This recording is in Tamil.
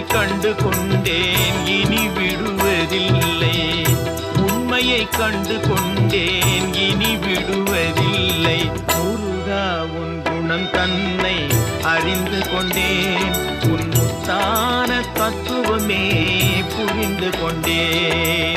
கண்டு கொண்டேன் இனி விடுவதில்லை. உண்மையை கண்டு கொண்டேன் இனி விடுவதில்லை. முருகா உன் குணம் தன்னை அறிந்து கொண்டேன். உன் முத்தான தத்துவமே புரிந்து கொண்டேன்.